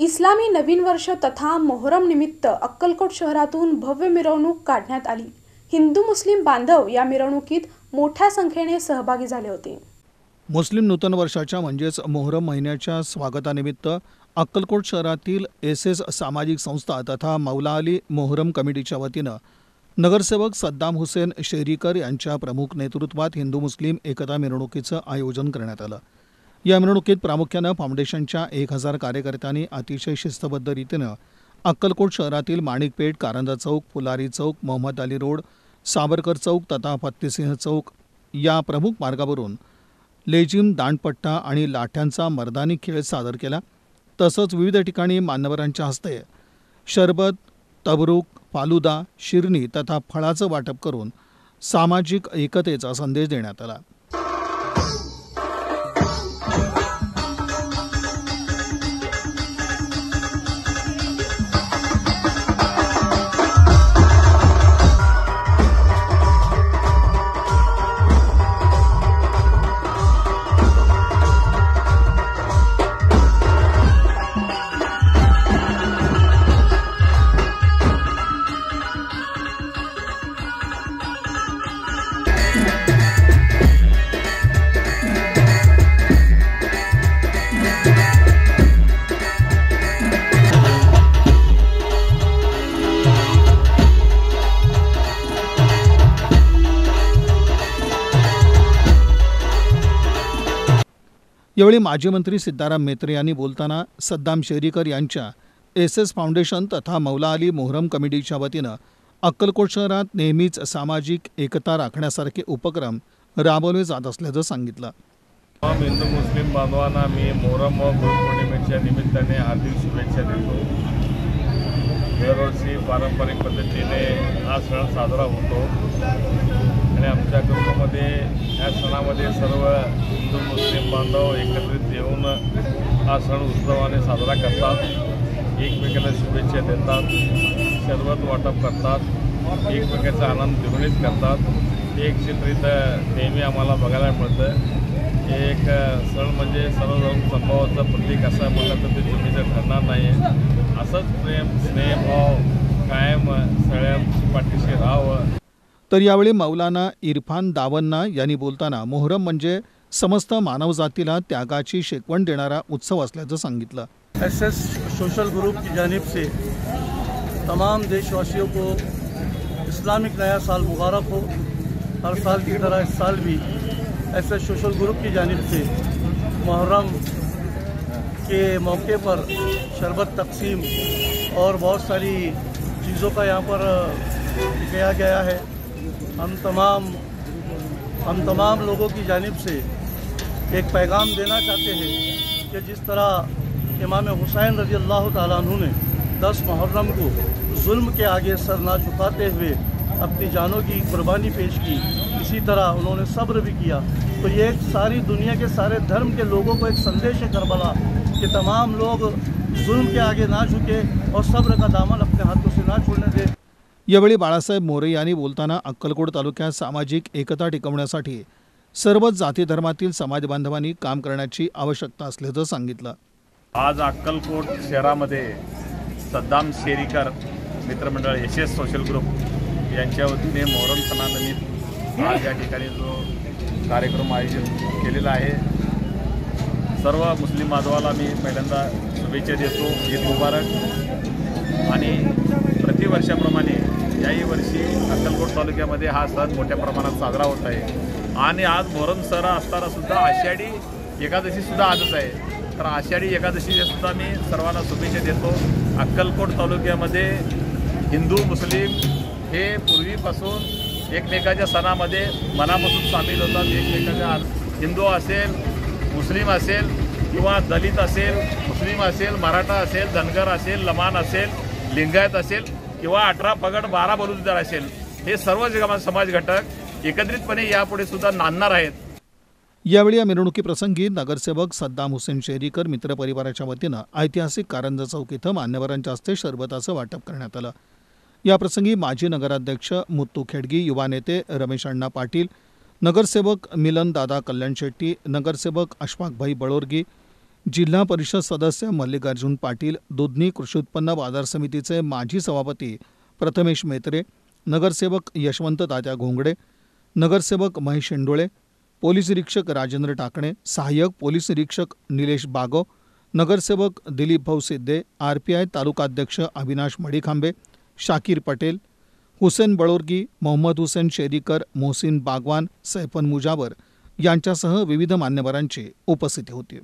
इस्लामी नवीन वर्ष तथा मोहरम निमित्त अक्कलकोट शहरातून भव्य मिरवणूक काढण्यात आली। हिंदू मुस्लिम बांधव या मिरवणुकीत मोठ्या संख्येने सहभागी झाले होते। मुस्लिम नूतन वर्षाच्या म्हणजेच मोहरम महिन्याच्या स्वागतानिमित्त अक्कलकोट शहरातील एसएस सामाजिक संस्था तथा मौला अली मोहरम कमिटीच्या वतीनं नगरसेवक सद्दाम हुसेन शेरीकर यांच्या प्रमुख नेतृत्वात हिंदू मुस्लिम एकता मिरवणुकीचं आयोजन करण्यात आलं। या मिरवणुकीत प्रामुख्यानं फाउंडेशनच्या 1000 कार्यकर्त्यांनी अतिशय शिस्तबद्ध रीतीनं अक्कलकोट शहरातील माणिकपेठ, कारंजा चौक, फुलारी चौक, मोहम्मद अली रोड, सावरकर चौक तथा फत्तेसिंह चौक या प्रमुख मार्गावरून लेझिम, दांडपट्टा आणि लाठ्यांचा मर्दानी खेळ सादर केला। तसंच विविध ठिकाणी मान्यवरांच्या हस्ते शरबत, तबरूक, फालुदा, शिरनी तथा फळाचं वाटप करून सामाजिक एकतेचा संदेश देण्यात आला। यावेळी माजी मंत्री सिद्धाराम मेत्रे यांनी बोलताना सद्दाम शेरीकर यांच्या एसएस फाउंडेशन तथा मौला अली मोहरम कमिटीच्या वतीनं अक्कलकोट शहरात नेहमीच सामाजिक एकता राखण्यासारखे उपक्रम राबवले जात असल्याचं सांगितलं। हिंदू मुस्लिम बांधवांना मी मोहरम व गुरुपौर्णिमेच्या निमित्ताने हार्दिक शुभेच्छा देतो। दरवर्षी पारंपरिक पद्धतीने हा सण साजरा होतो आणि आमच्या ग्रुपमध्ये या सणामध्ये सर्व हिंदू मुस्लिम बांधव एकत्रित येऊन हा सण उत्सवाने साजरा करतात, एकमेकांना शुभेच्छा देतात, शरबत वाटप करतात, एकमेकांचा आनंद द्विगुणित करतात। एक चित्रित नेहमी आम्हाला बघायला मिळतं। एक सण म्हणजे सर्व जाऊन संभावाचं प्रतीक असं म्हटलं तर ते चुकीचं ठरणार नाही। असंच प्रेम स्नेहभाव कायम सगळ्या पाठीशी राहावं। तर यावेळी मौलाना इरफान दावन्ना यांनी बोलताना मोहरम म्हणजे समस्त मानवजातीला त्यागाची शिकवण देणारा उत्सव असल्याचं सांगितलं। एसएस सोशल ग्रुप की जानिब से तमाम देशवासियों को इस्लामिक नया साल मुबारक हो। हर साल की तरह इस साल भी एसएस सोशल ग्रुप की जानिब से मुहर्रम के मौके पर शरबत तकसीम और बहुत सारी चीज़ों का यहाँ पर किया गया है। हम तमाम लोगों की जानिब से एक पैगाम देना चाहते हैं कि जिस तरह इमाम हुसैन रज़ी अल्लाह ताला अन्हु ने 10 मुहर्रम को जुल्म के आगे सर ना झुकाते हुए अपनी जानों की कुर्बानी पेश की, इसी तरह उन्होंने सब्र भी किया। तो ये एक सारी दुनिया के सारे धर्म के लोगों को एक संदेश है करबला कि तमाम लोग जुल्म के आगे ना झुके और सब्र का दामन अपने हाथों से ना छोड़ने दे। यावेळी बाळासाहेब मोरे यांनी बोलताना अक्कलकोट तालुक्यात सामाजिक एकता टिकवण्यासाठी सर्वच जाती धर्मातील समाज बांधवांनी काम करण्याची आवश्यकता असल्याचं सांगितलं। आज अक्कलकोट शहरामध्ये सद्दाम शेरीकर मित्रमंडळ एसएस सोशल ग्रुप यांच्या वतीने मोहरम सणानिमित्त आज या ठिकाणी जो कार्यक्रम आयोजित केलेला आहे, सर्व मुस्लिम बांधवाला मी पहिल्यांदा शुभेच्छा देतो। ईद मुबारक। आणि प्रतिवर्षाप्रमाणे याही वर्षी अक्कलकोट तालुक्यामध्ये हा सण मोठ्या प्रमाणात साजरा होत आहे आणि आज मोहरम सण असताना सुद्धा आषाढी एकादशी सुद्धा आजच आहे। तर आषाढी एकादशीच्या सुद्धा मी सर्वांना शुभेच्छा देतो। अक्कलकोट तालुक्यामध्ये हिंदू मुस्लिम हे पूर्वीपासून एकमेकाच्या सणामध्ये मनापासून सामील होतात। एकमेकाच्या हिंदू असेल, मुस्लिम असेल किंवा दलित असेल, मुस्लिम असेल, मराठा असेल, धनगर असेल, लमाण असेल, लिंगायत असेल किंवा 18 पगड 12 बलुतेदार असेल, हे सर्व समाज घटक एकत्रितपणे यापुढे सुद्धा नांदणार आहेत। यावेळी या मिरवणुकीप्रसंगी नगरसेवक सद्दाम हुसेन शेरीकर मित्रपरिवाराच्या वतीनं ऐतिहासिक कारंजा चौक इथं मान्यवरांच्या हस्ते शरबताचं वाटप करण्यात आलं। याप्रसंगी माजी नगराध्यक्ष मुत्तू खेडगी, युवा नेते रमेश अण्णा पाटील, नगरसेवक मिलन दादा कल्याण शेट्टी, नगरसेवक अशफाकभाई बळोरगी, जिल्हा परिषद सदस्य मल्लिकार्जुन पाटील, दुधनी कृषी उत्पन्न बाजार समितीचे माजी सभापती प्रथमेश मेत्रे, नगरसेवक यशवंत तात्या घोंगडे, नगरसेवक महेश शेंडोळे, पोलीस निरीक्षक राजेंद्र टाकणे, सहाय्यक पोलीस निरीक्षक निलेश बागो, नगरसेवक दिलीप भाऊ सिद्धे, RPI तालुकाध्यक्ष अविनाश मडीखांबे, शाकीर पटेल, हुसेन बळोरगी, मोहम्मद हुसेन शेरीकर, मोहसिन बागवान, सैफन मुजावर यांच्यासह विविध मान्यवरांची उपस्थिती होती.